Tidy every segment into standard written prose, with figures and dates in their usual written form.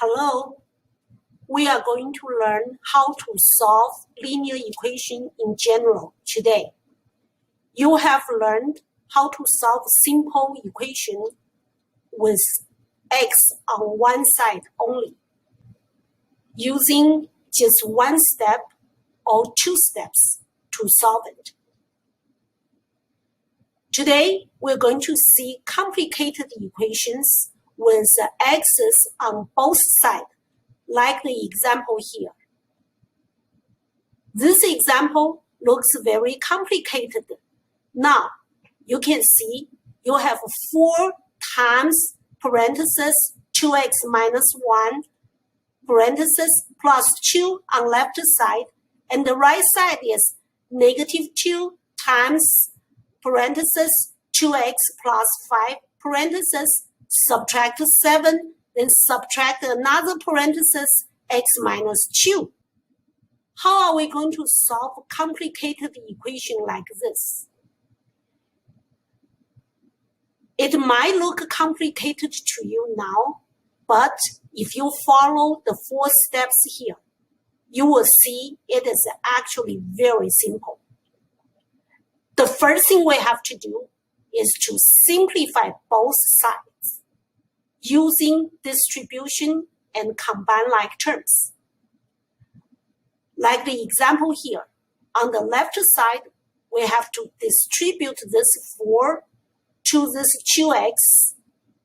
Hello, we are going to learn how to solve linear equation in general today. You have learned how to solve simple equation with x on one side only, using just one step or two steps to solve it. Today, we're going to see complicated equations with x's on both sides, like the example here. This example looks very complicated. Now, you can see you have 4 times parenthesis 2x minus 1 parenthesis plus 2 on left side, and the right side is negative 2 times parenthesis 2x plus 5 parenthesis subtract 7, then subtract another parenthesis x minus 2. How are we going to solve a complicated equation like this? It might look complicated to you now, but if you follow the 4 steps here, you will see it is actually very simple. The first thing we have to do is to simplify both sides using distribution and combine like terms. Like the example here, on the left side, we have to distribute this 4 to this 2x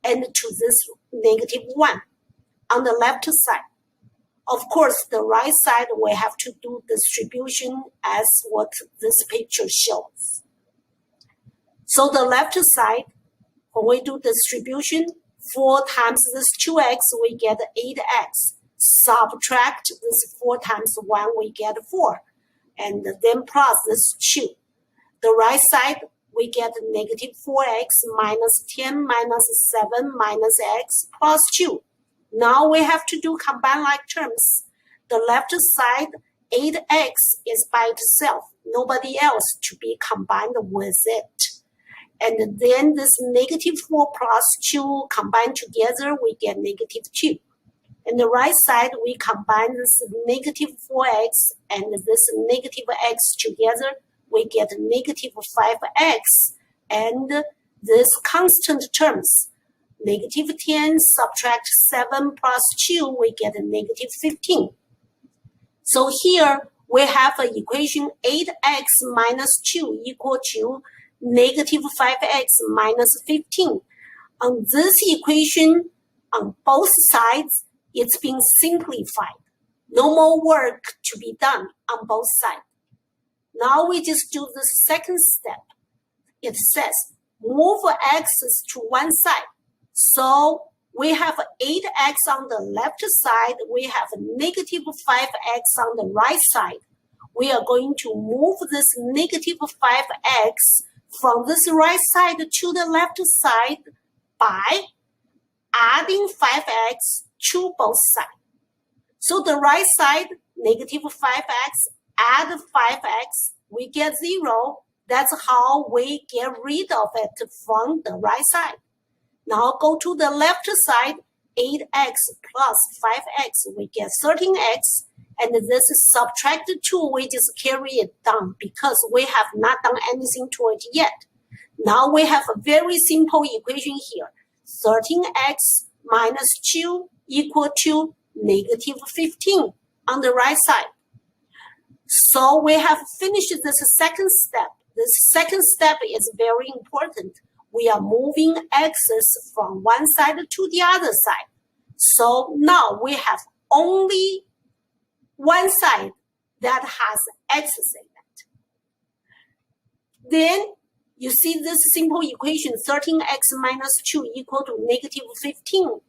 and to this negative 1 on the left side. Of course, the right side, we have to do distribution as what this picture shows. So the left side, when we do distribution, 4 times this 2x, we get 8x. Subtract this 4 times 1, we get 4. And then plus this 2. The right side, we get negative 4x minus 10 minus 7 minus x plus 2. Now we have to do combine like terms. The left side, 8x is by itself, nobody else to be combined with it. And then this negative 4 plus 2 combined together, we get negative 2. And the right side, we combine this negative 4x and this negative x together, we get negative 5x. And this constant terms, negative 10 subtract 7 plus 2, we get a negative 15. So here we have an equation 8x minus 2 equal to negative 5x minus 15. On this equation, on both sides, it's been simplified. No more work to be done on both sides. Now we just do the second step. It says move x's to one side. So we have 8x on the left side. We have negative 5x on the right side. We are going to move this negative 5x from this right side to the left side by adding 5x to both sides. So the right side, negative 5x, add 5x, we get 0. That's how we get rid of it from the right side. Now go to the left side, 8x plus 5x, we get 13x. And this is subtract 2, we just carry it down because we have not done anything to it yet. Now we have a very simple equation here. 13x minus 2 equal to negative 15 on the right side. So we have finished this second step. This second step is very important. We are moving x's from one side to the other side. So now we have only one side that has x's in it. Then you see this simple equation, 13x minus 2 equal to negative 15.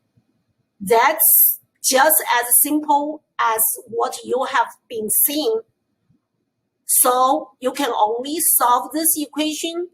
That's just as simple as what you have been seeing. So you can only solve this equation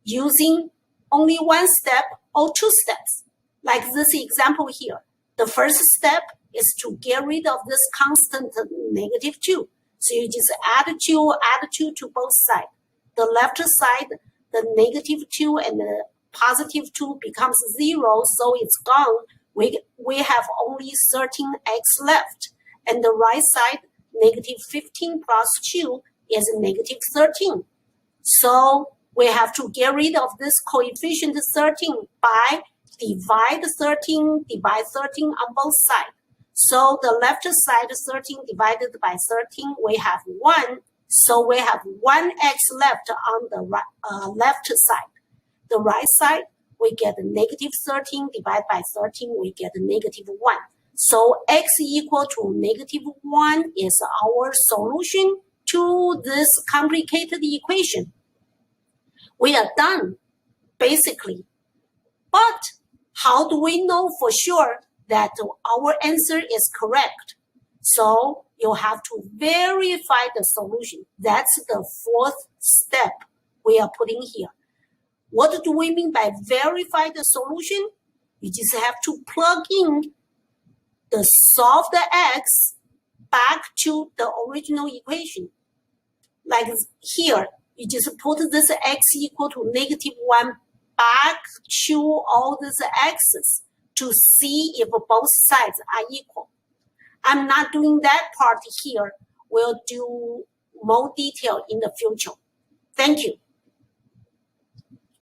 using only one step or two steps, like this example here. The first step is to get rid of this constant negative 2. So you just add 2 to both sides. The left side, the negative 2 and the positive 2 becomes 0, so it's gone. we have only 13x left. And the right side, negative 15 plus 2 is negative 13. So we have to get rid of this coefficient 13 by divide 13 on both sides. So the left side 13 divided by 13, we have 1. So we have 1x left on the left side. The right side, we get negative 13 divided by 13, we get negative 1. So x equal to negative 1 is our solution to this complicated equation. We are done, basically. But how do we know for sure that our answer is correct? So you have to verify the solution. That's the fourth step we are putting here. What do we mean by verify the solution? You just have to plug in the solved x back to the original equation. Like here, you just put this x equal to negative 1 back to all these x's to see if both sides are equal. I'm not doing that part here. We'll do more detail in the future. Thank you.